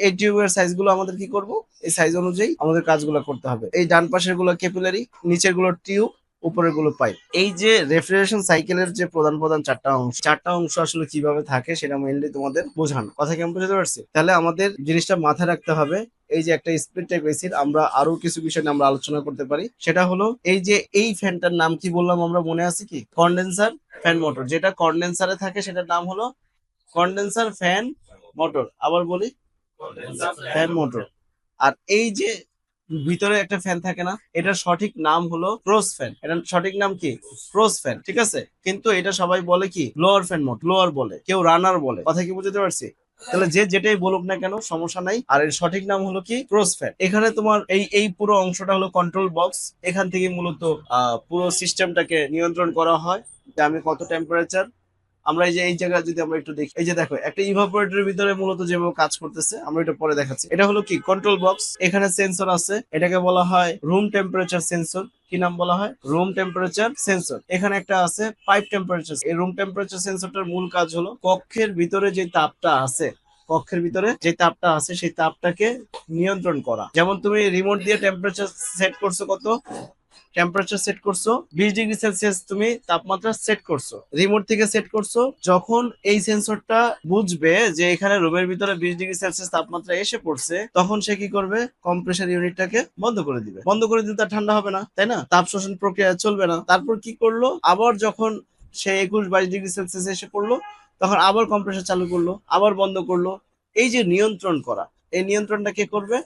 এই টিউবের সাইজ গুলো আমাদের কি করব, এই সাইজ অনুযায়ী আমাদের কাজগুলো করতে হবে। এই ডান পাশের গুলো ক্যাপিলারি, নিচের গুলো টিউব, উপরের গুলো পাইপ। এই যে রেফ্রিজারেশন সাইকেলের যে প্রধান প্রধান চারটা অংশ আসলে কিভাবে থাকে সেটা মেইনলি তোমাদের বোঝানো। কথা কেমন বুঝতে পারছি? তাহলে আমাদের জিনিসটা মাথায় রাখতে হবে, এই যে একটা স্প্লিট টাইপ এসির আমরা আরো কিছু বিষয় নিয়ে আমরা আলোচনা করতে পারি। সেটা হলো এই যে এই ফ্যানটার নাম কি বললাম আমরা, মনে আছে কি? Condenser fan motor. যেটা কন্ডেন্সারে থাকে সেটার নাম হলো কন্ডেন্সার ফ্যান মোটর। আবার বলি, ফ্যান মোটর। আর এই যে ভিতরে একটা ফ্যান থাকে না, এটার সঠিক নাম হলো ক্রস ফ্যান। এটার সঠিক নাম কি? ক্রস ফ্যান, ঠিক আছে? কিন্তু এটা সবাই বলে কি ব্লোয়ার ফ্যান মোট, ব্লোয়ার বলে, কেউ রানার বলে। কথা কি বুঝতে পারছি? তাহলে যে যেটাই বলুক না কেন সমস্যা নাই। আর এর সঠিক নাম হলো কি? Cross fan. এখানে তোমার এই এই পুরো অংশটা হলো কন্ট্রোল বক্স। এখান থেকে মূলত পুরো সিস্টেমটাকে নিয়ন্ত্রণ করা হয় যে আমি কত টেম্পারেচার। আমরা এই যে এই জায়গায় যদি আমরা একটু দেখি, এই যে দেখো একটা ইভাপোরেটরের ভিতরে মূলত যেভাবে কাজ করতেছে আমরা এটা পরে দেখাচ্ছি। এটা হলো কি কন্ট্রোল বক্স, এখানে সেন্সর আছে, এটাকে বলা হয় রুম টেম্পারেচার সেন্সর। কি নাম বলা হয়? Room temperature sensor. এখানে একটা আছে পাইপ টেম্পারেচার। এই রুম টেম্পারেচার সেন্সরটার মূল কাজ হলো কক্ষের ভিতরে যে তাপটা আছে, কক্ষের ভিতরে যে তাপটা আছে সেই তাপটাকে নিয়ন্ত্রণ করা। যেমন তুমি রিমোট দিয়ে টেম্পারেচার সেট করছো কত, টেম্পারেচার সেট করছো 20°C, তুমি তাপমাত্রা সেট করছো, রিমোট থেকে সেট করছো। যখন এই সেন্সরটা বুঝবে যে এখানে রুমের ভিতরে 20°C তাপমাত্রা এসে পড়ছে, তখন সে কি করবে? কম্প্রেসার ইউনিটটাকে বন্ধ করে দিবে। বন্ধ করে দিলে তার ঠান্ডা হবে না, তাই না? তাপ শোষণ প্রক্রিয়া চলবে না। তারপর কি করলো? আবার যখন সে 21-22°C এসে পড়লো, তখন আবার কম্প্রেসার চালু করলো, আবার বন্ধ করলো। এই যে নিয়ন্ত্রণ করা, এই নিয়ন্ত্রণটা কে করবে?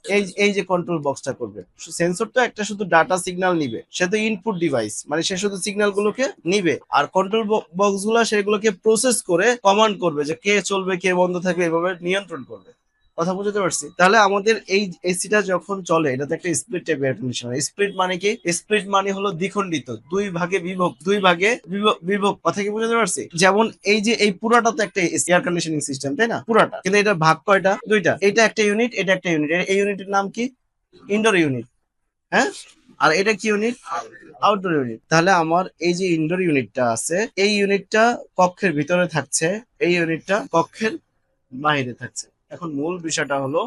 এই যে কন্ট্রোল বক্সটা করবে। সেন্সর তো একটা শুধু ডাটা সিগন্যাল নিবে, সে তো ইনপুট ডিভাইস, মানে সে শুধু সিগন্যাল গুলোকে নিবে। আর কন্ট্রোল বক্স গুলো সেগুলোকে প্রসেস করে কমান্ড করবে যে কে চলবে কে বন্ধ থাকবে, এভাবে নিয়ন্ত্রণ করবে। কথা বুঝতে পারছি? তাহলে আমাদের এই এসিটা যখন চলে এটাতে একটা স্প্লিট টাইপের এয়ার কন্ডিশনার। স্প্লিট মানে কি? স্প্লিট মানে হলো দ্বিখণ্ডিত, দুই ভাগে বিভক্ত, দুই ভাগে বিভক্ত। কথা কি বুঝতে পারছি? যেমন এই যে এই পুরাটা তো একটা এয়ার কন্ডিশনিং সিস্টেম, তাই না? পুরাটা, কিন্তু এটা ভাগ কয়টা? দুইটা। এটা একটা ইউনিট, এটা একটা ইউনিট। এই ইউনিটের নাম কি? Indoor unit. হ্যাঁ, আর এটা কি ইউনিট? Outdoor unit. তাহলে আমার এই যে ইনডোর ইউনিটটা আছে, এই ইউনিটটা কক্ষের ভিতরে থাকছে, এই ইউনিটটা কক্ষের বাইরে থাকছে। এখন মূল বিষয়টা হলো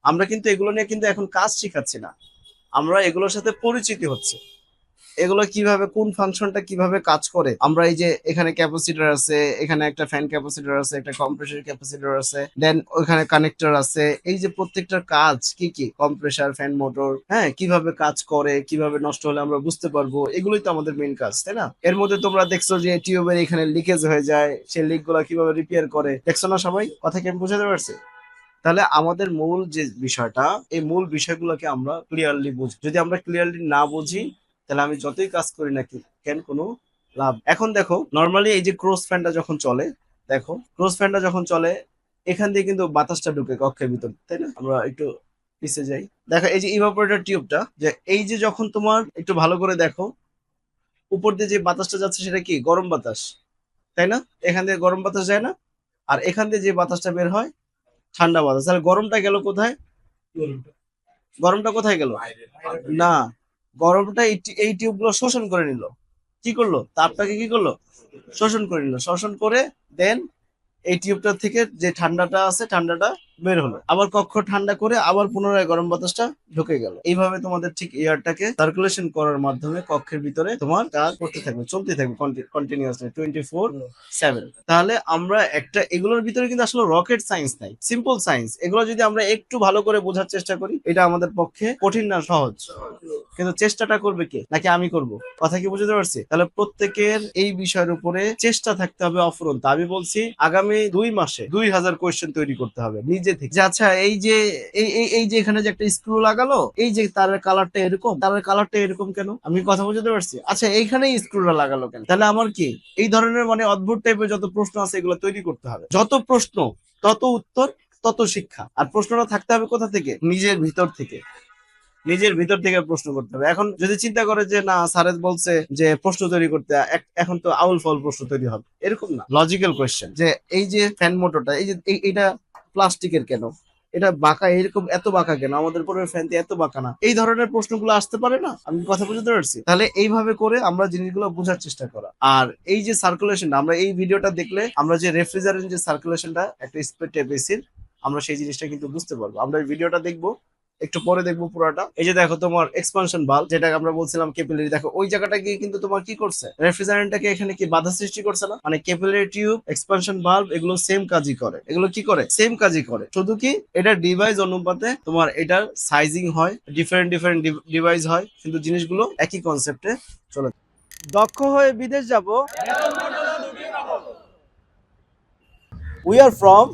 আমরা কিন্তু এগুলো নিয়ে কিন্তু এখন কাজ শিখাচ্ছি না, আমরা এগুলোর সাথে পরিচিতি হচ্ছে। এগুলো কিভাবে, কোন ফাংশনটা কিভাবে কাজ করে। আমরা এই যে এখানে ক্যাপাসিটর আছে, এখানে একটা ফ্যান ক্যাপাসিটর আছে, একটা কম্প্রেসর ক্যাপাসিটর আছে, দেন ওখানে কানেক্টর আছে। এই যে প্রত্যেকটার কাজ কি কি, কম্প্রেসার ফ্যান মোটর, হ্যাঁ, কিভাবে কাজ করে, কিভাবে নষ্ট হলে আমরা বুঝতে পারবো, এগুলোই তো আমাদের মেইন কাজ, তাই না? এর মধ্যে তোমরা দেখছো যে টিউবের এখানে লিকেজ হয়ে যায়, সেই লিক গুলা কিভাবে রিপেয়ার করে, দেখছো না সবাই? কথা কি আমি বুঝাতে পারছি? তাহলে আমাদের মূল যে বিষয়টা, এই মূল বিষয়গুলোকে আমরা ক্লিয়ারলি বুঝি। যদি আমরা ক্লিয়ারলি না বুঝি, তাহলে আমি যতই কাজ করি না কেন কোনো লাভ। এখন দেখো নর্মালি এই যে ক্রস ফ্যানটা যখন চলে, দেখো ক্রস ফ্যানটা যখন চলে এখান দিয়ে কিন্তু বাতাসটা ঢুকে কক্ষের ভিতর, তাই না? আমরা একটু পিছিয়ে যাই, দেখো এই যে ইভাপোরেটর টিউবটা, যে এই যে যখন তোমার একটু ভালো করে দেখো, উপর দিয়ে যে বাতাসটা যাচ্ছে সেটা কি? গরম বাতাস, তাই না? এখান দিয়ে গরম বাতাস যায় না? আর এখান দিয়ে যে বাতাসটা বের হয় ঠান্ডা বাতাস। তাহলে গরমটা গেল কোথায়? গরমটা কোথায় গেল? না, গরমটা এই টিউব গুলো শোষণ করে নিল। কি করলো? তাপটাকে কি করলো? শোষণ করে নিল। শোষণ করে দেন এই টিউবটা থেকে যে ঠান্ডাটা আছে ঠান্ডাটা বের হলো, আবার কক্ষ ঠান্ডা করে আবার পুনরায় গরম বাতাসটা ঢুকে গেল। এইভাবে তোমাদের ঠিক এয়ারটাকে সার্কুলেশন করার মাধ্যমে কক্ষের ভিতরে তোমার কাজ করতে থাকবে, চলতে থাকবে কন্টিনিউয়াসলি 24/7। তাহলে আমরা একটা, এগুলোর ভিতরে কিন্তু আসলে রকেট সায়েন্স নাই, সিম্পল সায়েন্স। এগুলো যদি আমরা একটু ভালো করে বোঝার চেষ্টা করি, এটা আমাদের পক্ষে কঠিন না সহজ। কিন্তু চেষ্টাটা করবে কে? নাকি আমি করব? কথা কি বুঝতে পারছি? তাহলে প্রত্যেকের এই বিষয়ের উপরে চেষ্টা থাকতে হবে অফুরন্ত। আমি বলছি আগামী 2 মাসে 2000 কোয়েশ্চেন তৈরি করতে হবে নিজে থেকে। যে আচ্ছা এই যে এই যে এখানে যে একটা স্ক্রু লাগালো, এই যে তারের কালারটা এরকম, তারের কালারটা এরকম কেন? আমি কথা বুঝতে পারছি? আচ্ছা এইখানেই স্ক্রুটা লাগালো কেন? তাহলে আমার কি এই ধরনের মানে অদ্ভুত টাইপের যত প্রশ্ন আছে এগুলো তৈরি করতে হবে। যত প্রশ্ন তত উত্তর, তত শিক্ষা। আর প্রশ্নটা থাকতে হবে কোথা থেকে? নিজের ভিতর থেকে। নিজের ভিতর থেকে প্রশ্ন করতে হবে। এখন যদি চিন্তা করে যে না স্যারের বলছে যে প্রশ্ন তৈরি করতে, এখন তো আউল ফাউল প্রশ্ন তৈরি হবে, এরকম না, লজিক্যাল কোয়েশ্চেন। যে এই যে ফ্যান মোটরটা, এই যে এটা প্লাস্টিকের কেন, এটা বাঁকা এরকম, এত বাঁকা কেন, আমাদের পরে ফ্যান এত বাঁকা না, এই ধরনের প্রশ্নগুলো আসতে পারে না? আমি কথা বুঝতে পারছি? তাহলে এইভাবে করে আমরা জিনিসগুলো বোঝার চেষ্টা করা। আর এই যে সার্কুলেশনটা, আমরা এই ভিডিওটা দেখলে আমরা যে রেফ্রিজারেন্ট যে সার্কুলেশনটা একটা স্প্লিট টাইপ এসির, আমরা সেই জিনিসটা কিন্তু বুঝতে পারবো। আমরা এই ভিডিওটা দেখবো, একটু পরে দেখবো পুরোটা। এই যে দেখো তোমার এক্সপানশন বাল্ব, যেটাকে আমরা বলছিলাম ক্যাপিলারি, দেখো ওই জায়গাটা গিয়ে কিন্তু তোমার কি করছে, রেফ্রিজারেন্টটাকে এখানে কি বাধা সৃষ্টি করছে না? মানে ক্যাপিলারি টিউব, এক্সপানশন বাল্ব এগুলো সেম কাজই করে, এগুলো কি করে, সেম কাজই করে, শুধু কি এটা ডিভাইস অনুপাতে তোমার এটার সাইজিং হয়, ডিফারেন্ট ডিফারেন্ট ডিভাইস হয়, কিন্তু জিনিসগুলো একই কনসেপ্টে চলে। দক্ষ হয়ে বিদেশ যাব, উই আর ফ্রম